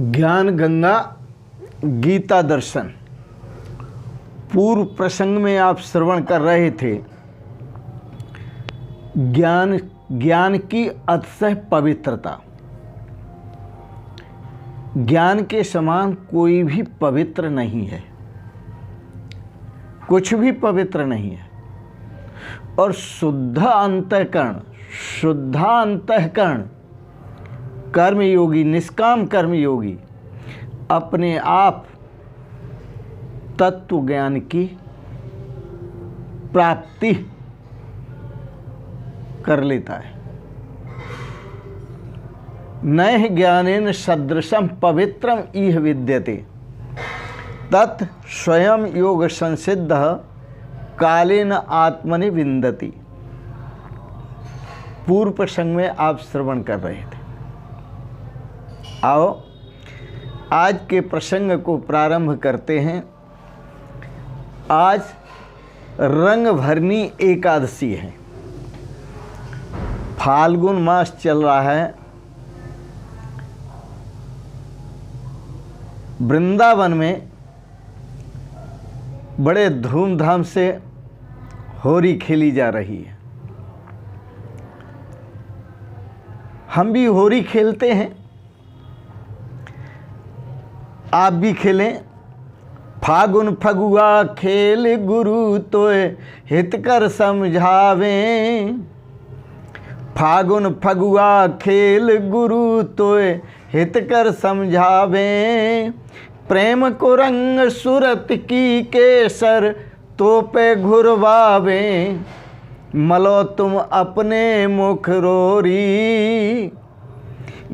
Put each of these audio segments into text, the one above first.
ज्ञान गंगा गीता दर्शन। पूर्व प्रसंग में आप श्रवण कर रहे थे ज्ञान की अतिशय पवित्रता। ज्ञान के समान कोई भी पवित्र नहीं है, कुछ भी पवित्र नहीं है। और शुद्ध अंतःकरण कर्मयोगी, निष्काम कर्मयोगी अपने आप तत्व ज्ञान की प्राप्ति कर लेता है। नैह ज्ञानेन सदृशम पवित्रम इह विद्यते तत् स्वयं योग संसिद्ध कालेन आत्मनि विन्दति। पूर्व प्रसंग में आप श्रवण कर रहे थे। आओ आज के प्रसंग को प्रारंभ करते हैं। आज रंग भरनी एकादशी है। फाल्गुन मास चल रहा है। वृंदावन में बड़े धूमधाम से होली खेली जा रही है। हम भी होली खेलते हैं, आप भी खेलें। फागुन फगुआ खेल गुरु तोय हित कर समझावें। फागुन फगुआ खेल गुरु तोय हित कर समझावें। प्रेम को रंग सूरत की केसर तो पे घुरवावें। मलो तुम अपने मुख रोरी।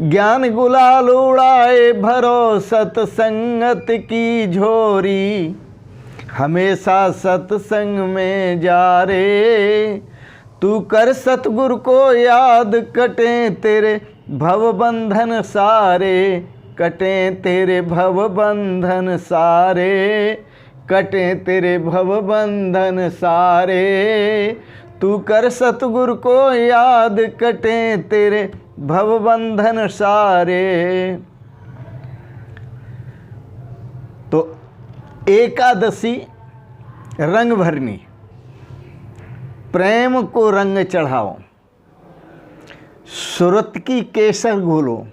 ज्ञान गुलाल उड़ाए भरो सतसंगत की झोरी। हमेशा सत्संग में जा रे। तू कर सतगुरु को याद, कटे तेरे भव बंधन सारे। कटे तेरे भव बंधन सारे। कटे तेरे भव बंधन सारे। तू कर सतगुरु को याद, कटे तेरे भव बंधन सारे। तो एकादशी रंग भरनी, प्रेम को रंग चढ़ाओ, सुरत की केसर घोलो।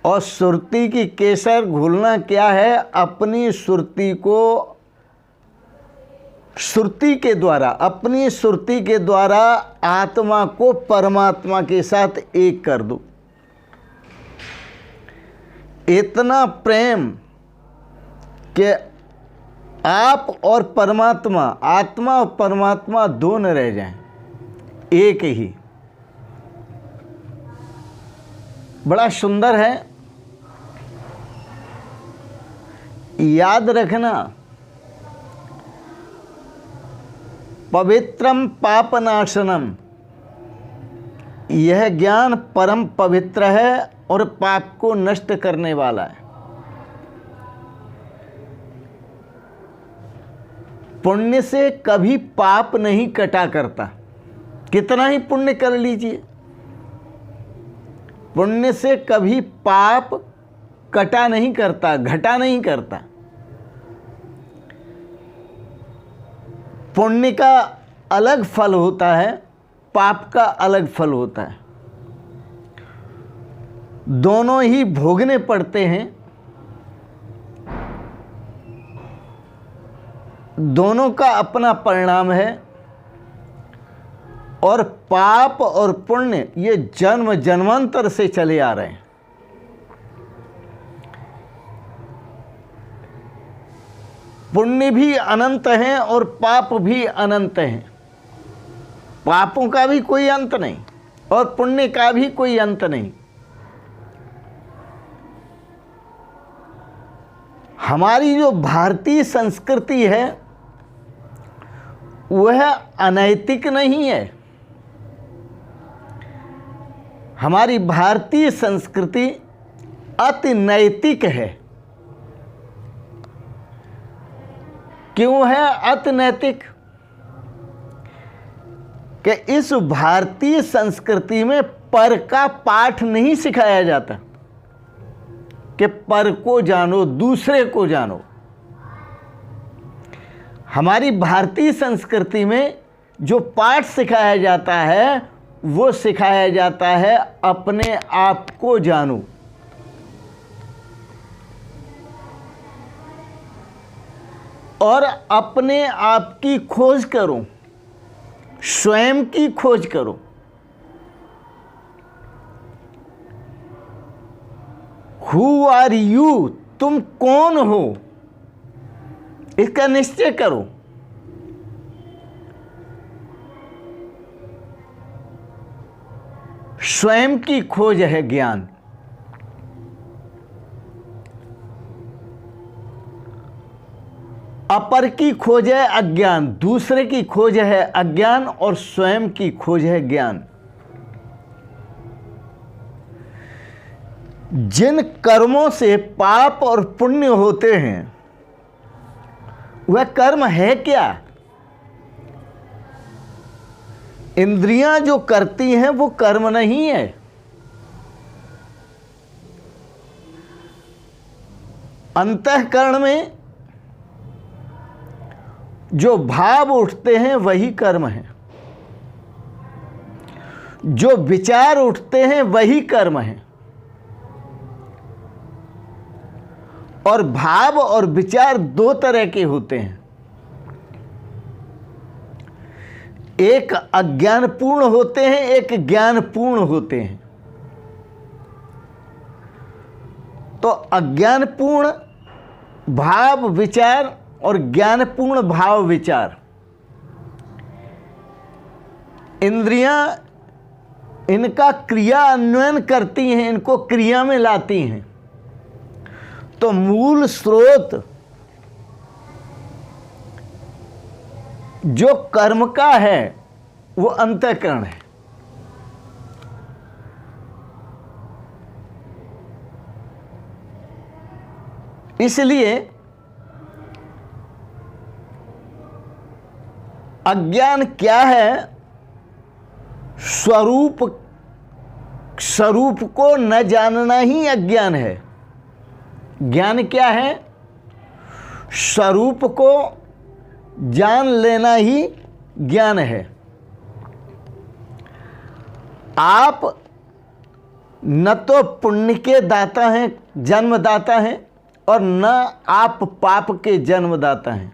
और सुरती की केसर घोलना क्या है? अपनी सुरती को अपनी सुरती के द्वारा आत्मा को परमात्मा के साथ एक कर दो। इतना प्रेम कि आप और परमात्मा, आत्मा और परमात्मा दो न रह जाएं, एक ही। बड़ा सुंदर है। याद रखना, पवित्रम पापनाशनम, यह ज्ञान परम पवित्र है और पाप को नष्ट करने वाला है। पुण्य से कभी पाप नहीं कटा करता, कितना ही पुण्य कर लीजिए, पुण्य से कभी पाप कटा नहीं करता, घटा नहीं करता। पुण्य का अलग फल होता है, पाप का अलग फल होता है। दोनों ही भोगने पड़ते हैं। दोनों का अपना परिणाम है। और पाप और पुण्य ये जन्म जन्मांतर से चले आ रहे हैं। पुण्य भी अनंत हैं और पाप भी अनंत हैं। पापों का भी कोई अंत नहीं और पुण्य का भी कोई अंत नहीं। हमारी जो भारतीय संस्कृति है वह अनैतिक नहीं है। हमारी भारतीय संस्कृति अति नैतिक है। क्यों है अति नैतिक? कि इस भारतीय संस्कृति में पर का पाठ नहीं सिखाया जाता कि पर को जानो, दूसरे को जानो। हमारी भारतीय संस्कृति में जो पाठ सिखाया जाता है वो सिखाया जाता है अपने आप को जानो। और अपने आप की खोज करो, स्वयं की खोज करो। हु आर यू, तुम कौन हो, इसका निश्चय करो। स्वयं की खोज है ज्ञान। अपर की खोज है अज्ञान, दूसरे की खोज है अज्ञान, और स्वयं की खोज है ज्ञान। जिन कर्मों से पाप और पुण्य होते हैं वह कर्म है क्या? इंद्रियां जो करती हैं वो कर्म नहीं है। अंतःकरण में जो भाव उठते हैं वही कर्म है, जो विचार उठते हैं वही कर्म है। और भाव और विचार दो तरह के होते हैं, एक अज्ञानपूर्ण होते हैं, एक ज्ञानपूर्ण होते हैं। तो अज्ञानपूर्ण भाव विचार और ज्ञानपूर्ण भाव विचार, इंद्रियां इनका क्रिया अन्वयन करती हैं, इनको क्रिया में लाती हैं। तो मूल स्रोत जो कर्म का है वो अंतःकरण है। इसलिए अज्ञान क्या है? स्वरूप को न जानना ही अज्ञान है। ज्ञान क्या है? स्वरूप को जान लेना ही ज्ञान है। आप न तो पुण्य के दाता हैं, जन्मदाता हैं, और न आप पाप के जन्मदाता हैं।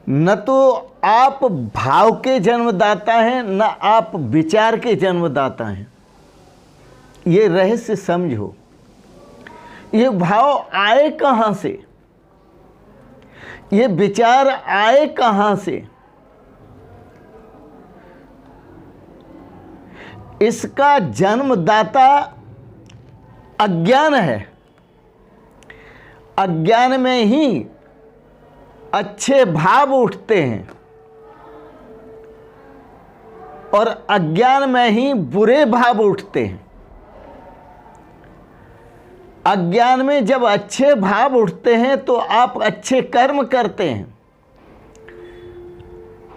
न तो आप भाव के जन्मदाता हैं, न आप विचार के जन्मदाता हैं। ये रहस्य समझो। ये भाव आए कहाँ से? ये विचार आए कहाँ से? इसका जन्मदाता अज्ञान है। अज्ञान में ही अच्छे भाव उठते हैं और अज्ञान में ही बुरे भाव उठते हैं। अज्ञान में जब अच्छे भाव उठते हैं तो आप अच्छे कर्म करते हैं,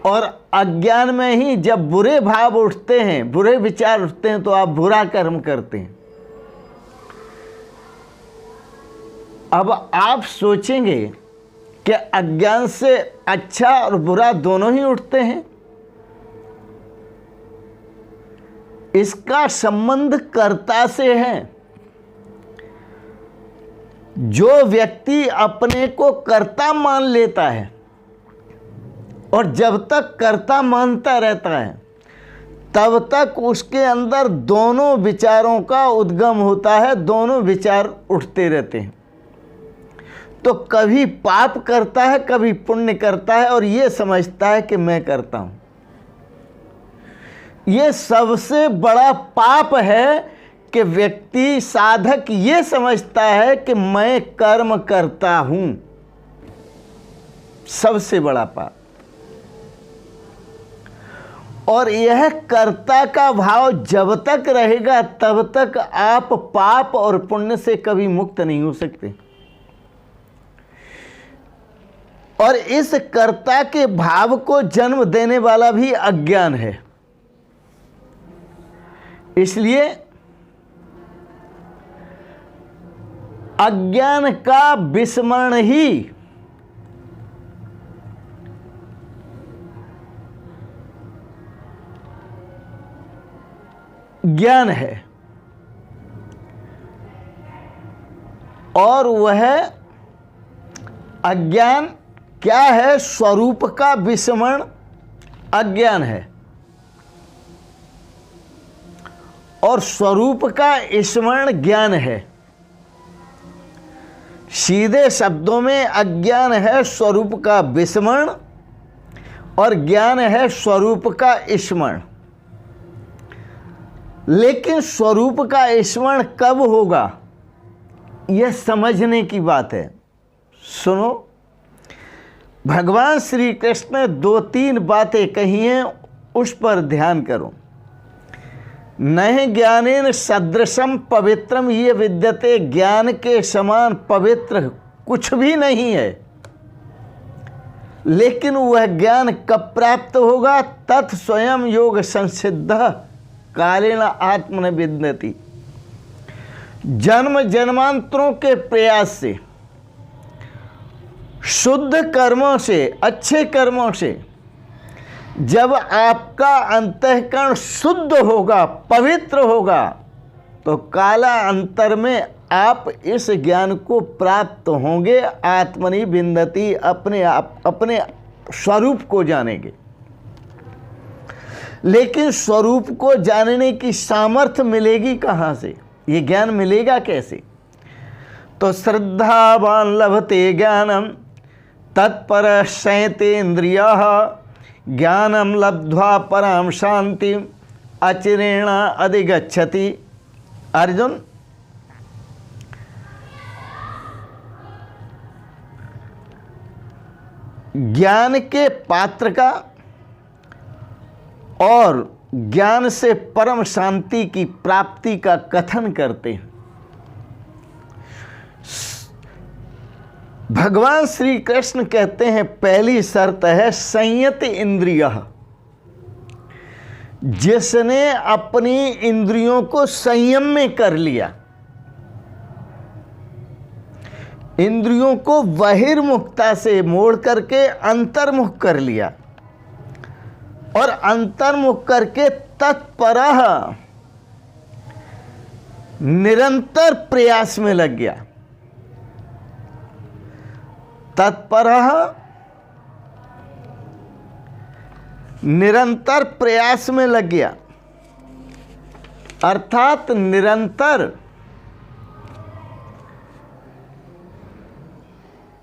और अज्ञान में ही जब बुरे भाव उठते हैं, बुरे विचार उठते हैं, तो आप बुरा कर्म करते हैं। अब आप सोचेंगे कि अज्ञान से अच्छा और बुरा दोनों ही उठते हैं। इसका संबंध कर्ता से है। जो व्यक्ति अपने को कर्ता मान लेता है और जब तक कर्ता मानता रहता है तब तक उसके अंदर दोनों विचारों का उद्गम होता है, दोनों विचार उठते रहते हैं। तो कभी पाप करता है, कभी पुण्य करता है, और ये समझता है कि मैं करता हूं। ये सबसे बड़ा पाप है कि व्यक्ति साधक ये समझता है कि मैं कर्म करता हूं। सबसे बड़ा पाप। और यह कर्ता का भाव जब तक रहेगा तब तक आप पाप और पुण्य से कभी मुक्त नहीं हो सकते। और इस कर्ता के भाव को जन्म देने वाला भी अज्ञान है। इसलिए अज्ञान का विस्मरण ही ज्ञान है, और वह अज्ञान क्या है? स्वरूप का विस्मरण अज्ञान है, और स्वरूप का स्मरण ज्ञान है। सीधे शब्दों में अज्ञान है स्वरूप का विस्मरण और ज्ञान है स्वरूप का स्मरण। लेकिन स्वरूप का स्मरण कब होगा, यह समझने की बात है। सुनो, भगवान श्री कृष्ण ने 2-3 बातें कही हैं, उस पर ध्यान करो। नहि ज्ञानेन सदृशम पवित्रम ये विद्यते, ज्ञान के समान पवित्र कुछ भी नहीं है। लेकिन वह ज्ञान कब प्राप्त होगा? तत् स्वयं योग संसिद्ध कालेन आत्मन विद्यति। जन्म जन्मांतरों के प्रयास से, शुद्ध कर्मों से, अच्छे कर्मों से जब आपका अंतःकरण शुद्ध होगा, पवित्र होगा, तो काला अंतर में आप इस ज्ञान को प्राप्त होंगे। आत्मनि विन्दति, अपने आप अपने स्वरूप को जानेंगे। लेकिन स्वरूप को जानने की सामर्थ्य मिलेगी कहाँ से? ये ज्ञान मिलेगा कैसे? तो श्रद्धावान लभते ज्ञानम तत्पर संयतेन्द्रियः, ज्ञानम लब्ध्वा पराम शांति अचिरेण अधिगच्छति। अर्जुन, ज्ञान के पात्र का और ज्ञान से परम शांति की प्राप्ति का कथन करते हैं। भगवान श्री कृष्ण कहते हैं पहली शर्त है संयत इंद्रियः। जिसने अपनी इंद्रियों को संयम में कर लिया, इंद्रियों को बहिर्मुखता से मोड़ करके अंतर्मुख कर लिया, और अंतर्मुख करके तत्परः निरंतर प्रयास में लग गया। तत्परः निरंतर प्रयास में लग गया, अर्थात निरंतर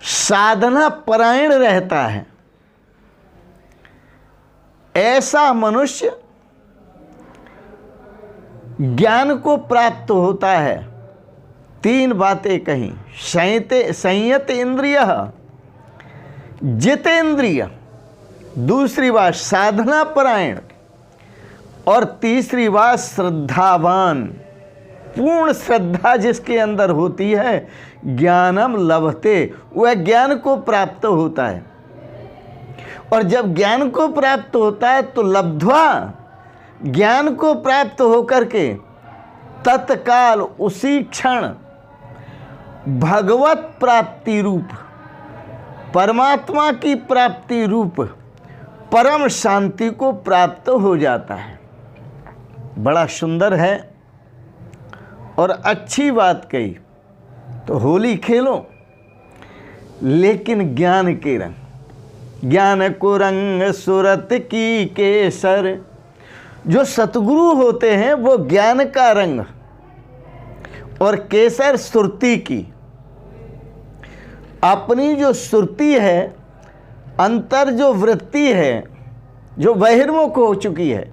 साधना परायण रहता है। ऐसा मनुष्य ज्ञान को प्राप्त होता है। 3 बातें कहीं, संयत इंद्रियः, जितेंद्रिय, दूसरी बात साधना परायण, और तीसरी बात श्रद्धावान। पूर्ण श्रद्धा जिसके अंदर होती है, ज्ञानम लभते, वह ज्ञान को प्राप्त होता है। और जब ज्ञान को प्राप्त होता है तो लब्ध्वा, ज्ञान को प्राप्त होकर के तत्काल उसी क्षण भगवत प्राप्ति रूप, परमात्मा की प्राप्ति रूप परम शांति को प्राप्त हो जाता है। बड़ा सुंदर है और अच्छी बात कही। तो होली खेलो, लेकिन ज्ञान के रंग, ज्ञान को रंग सूरत की केसर। जो सतगुरु होते हैं वो ज्ञान का रंग और केसर सुरती की। अपनी जो सुरती है, अंतर जो वृत्ति है, जो बहिर्मुख हो चुकी है,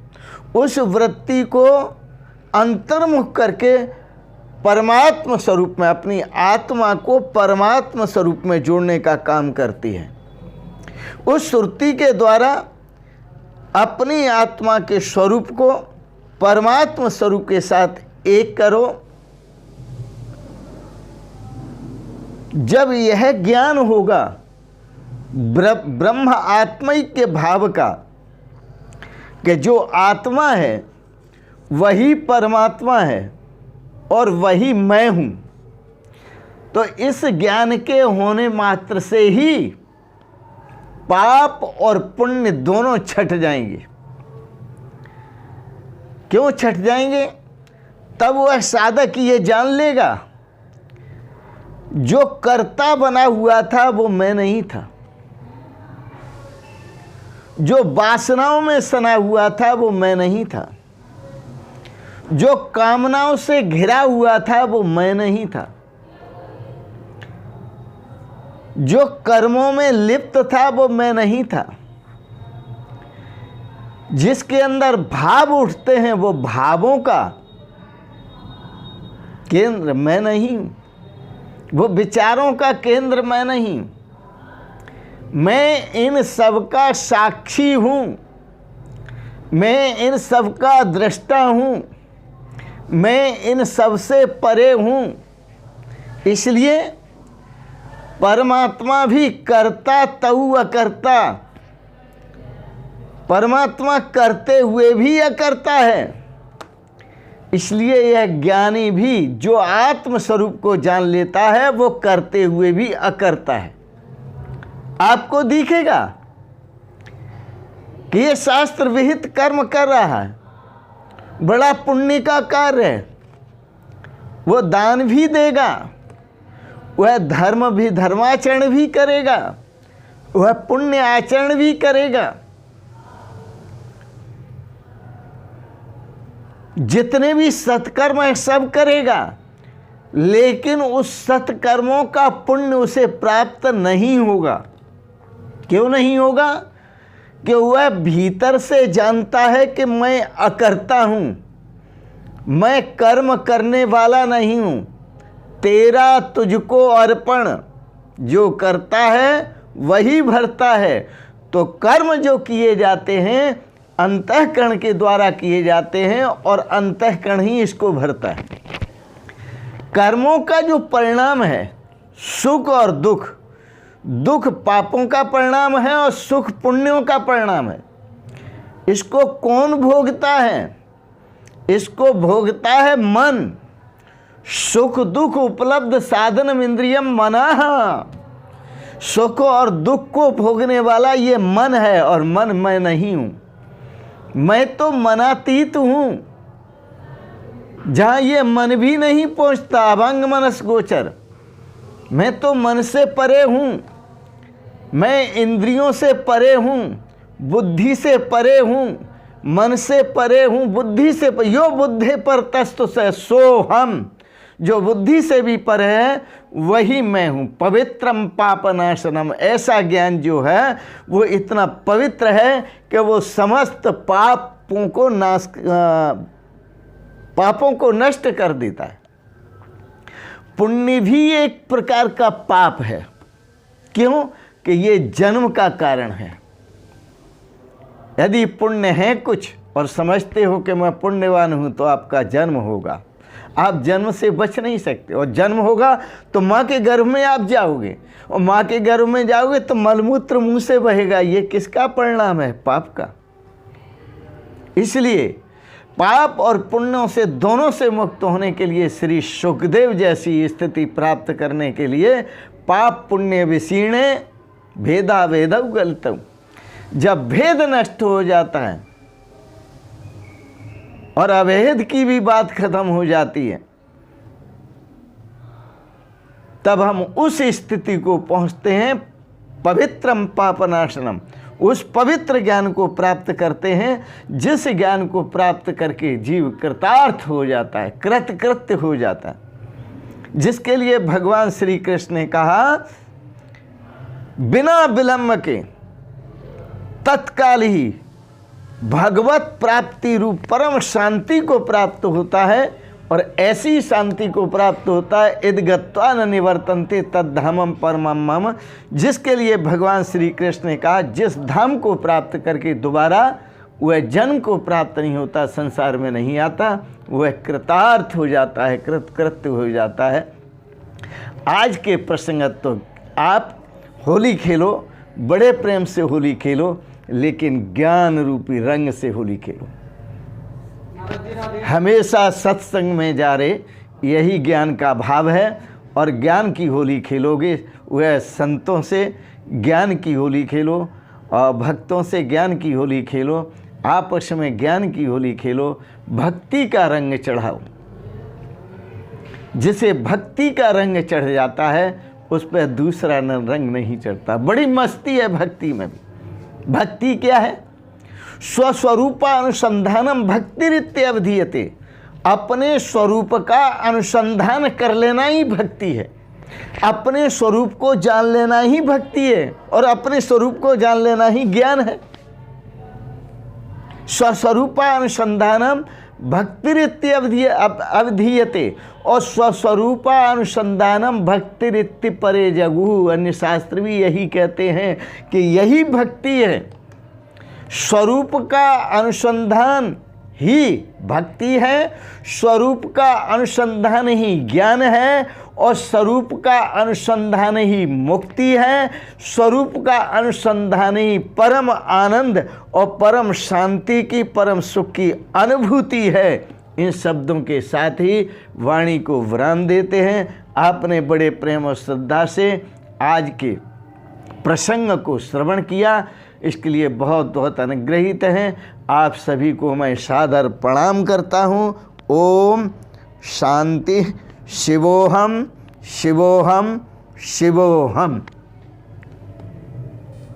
उस वृत्ति को अंतर्मुख करके परमात्मा स्वरूप में, अपनी आत्मा को परमात्मा स्वरूप में जोड़ने का काम करती है। उस सुरती के द्वारा अपनी आत्मा के स्वरूप को परमात्मा स्वरूप के साथ एक करो। जब यह ज्ञान होगा ब्रह्म आत्मिक के भाव का, कि जो आत्मा है वही परमात्मा है और वही मैं हूँ, तो इस ज्ञान के होने मात्र से ही पाप और पुण्य दोनों छट जाएंगे। क्यों छट जाएंगे? तब वह साधक ये जान लेगा, जो कर्ता बना हुआ था वो मैं नहीं था, जो वासनाओं में सना हुआ था वो मैं नहीं था, जो कामनाओं से घिरा हुआ था वो मैं नहीं था, जो कर्मों में लिप्त था वो मैं नहीं था, जिसके अंदर भाव उठते हैं वो भावों का केंद्र मैं नहीं हूं, वो विचारों का केंद्र मैं नहीं, मैं इन सब का साक्षी हूं, मैं इन सब का दृष्टा हूं, मैं इन सब से परे हूं। इसलिए परमात्मा भी करता तऊ अकर्ता, परमात्मा करते हुए भी अकर्ता है। इसलिए यह ज्ञानी भी जो आत्म स्वरूप को जान लेता है वो करते हुए भी अकर्ता है। आपको दिखेगा कि ये शास्त्र विहित कर्म कर रहा है, बड़ा पुण्य का कार्य है, वो दान भी देगा, वह धर्म भी धर्माचरण भी करेगा, वह पुण्य आचरण भी करेगा, जितने भी सत्कर्म है सब करेगा, लेकिन उस सत्कर्मों का पुण्य उसे प्राप्त नहीं होगा। क्यों नहीं होगा? कि वह भीतर से जानता है कि मैं अकर्ता हूं, मैं कर्म करने वाला नहीं हूं, तेरा तुझको अर्पण, जो करता है वही भरता है। तो कर्म जो किए जाते हैं अंतःकरण के द्वारा किए जाते हैं और अंतःकरण ही इसको भरता है। कर्मों का जो परिणाम है सुख और दुख, दुख पापों का परिणाम है और सुख पुण्यों का परिणाम है। इसको कौन भोगता है? इसको भोगता है मन। सुख दुख उपलब्ध साधन इंद्रियम मनाः। सुख और दुख को भोगने वाला ये मन है और मन मैं नहीं हूं, मैं तो मनातीत हूं, जहां ये मन भी नहीं पहुंचता, अभंग मनस गोचर। मैं तो मन से परे हूं, मैं इंद्रियों से परे हूं, बुद्धि से परे हूं, मन से परे हूं, बुद्धि से यो बुद्धि पर तस्तु से सो हम, जो बुद्धि से भी परे है वही मैं हूं। पवित्रम पापनाशनम, ऐसा ज्ञान जो है वो इतना पवित्र है कि वो समस्त पापों को नष्ट कर देता है। पुण्य भी एक प्रकार का पाप है। क्यों? कि ये जन्म का कारण है। यदि पुण्य है कुछ और समझते हो कि मैं पुण्यवान हूं तो आपका जन्म होगा। आप जन्म से बच नहीं सकते, और जन्म होगा तो माँ के गर्भ में आप जाओगे, और माँ के गर्भ में जाओगे तो मलमूत्र मुंह से बहेगा। ये किसका परिणाम है? पाप का। इसलिए पाप और पुण्यों से दोनों से मुक्त होने के लिए, श्री सुखदेव जैसी स्थिति प्राप्त करने के लिए, पाप पुण्य विशीर्णे भेदा भेदौ गलितौ, जब भेद नष्ट हो जाता है और अभेद की भी बात खत्म हो जाती है, तब हम उस स्थिति को पहुंचते हैं पवित्रम पापनाशनम। उस पवित्र ज्ञान को प्राप्त करते हैं, जिस ज्ञान को प्राप्त करके जीव कृतार्थ हो जाता है, कृतकृत्य हो जाता है, जिसके लिए भगवान श्री कृष्ण ने कहा बिना विलंब के तत्काल ही भगवत प्राप्ति रूप परम शांति को प्राप्त होता है। और ऐसी शांति को प्राप्त होता है यदि गत्वा न निवर्तन्ते तद्धामम परमम मम, जिसके लिए भगवान श्री कृष्ण ने कहा जिस धाम को प्राप्त करके दोबारा वह जन्म को प्राप्त नहीं होता, संसार में नहीं आता, वह कृतार्थ हो जाता है, कृतकृत्य हो जाता है। आज के प्रसंगत तो आप होली खेलो, बड़े प्रेम से होली खेलो, लेकिन ज्ञान रूपी रंग से होली खेलो। हमेशा सत्संग में जा रहे, यही ज्ञान का भाव है। और ज्ञान की होली खेलोगे, वह संतों से ज्ञान की होली खेलो और भक्तों से ज्ञान की होली खेलो, आपस में ज्ञान की होली खेलो, भक्ति का रंग चढ़ाओ। जिसे भक्ति का रंग चढ़ जाता है उस पर दूसरा रंग नहीं चढ़ता। बड़ी मस्ती है भक्ति में भी। भक्ति क्या है? स्वस्वरूपानुसंधानम भक्तिरित्यवधीयते। अपने स्वरूप का अनुसंधान कर लेना ही भक्ति है। अपने स्वरूप को जान लेना ही भक्ति है और अपने स्वरूप को जान लेना ही ज्ञान है। स्वस्वरूपानुसंधानम भक्तिरित्यवधीयते और स्वस्वरूपानुसंधानम भक्तिरित्य परे जगु। अन्य शास्त्र भी यही कहते हैं कि यही भक्ति है। स्वरूप का अनुसंधान ही भक्ति है, स्वरूप का अनुसंधान ही ज्ञान है और स्वरूप का अनुसंधान ही मुक्ति है। स्वरूप का अनुसंधान ही परम आनंद और परम शांति की, परम सुख की अनुभूति है। इन शब्दों के साथ ही वाणी को विराम देते हैं। आपने बड़े प्रेम और श्रद्धा से आज के प्रसंग को श्रवण किया, इसके लिए बहुत बहुत अनुग्रहित हैं। आप सभी को मैं सादर प्रणाम करता हूँ। ओम शांति। शिवोहम शिवोहम शिवोहम।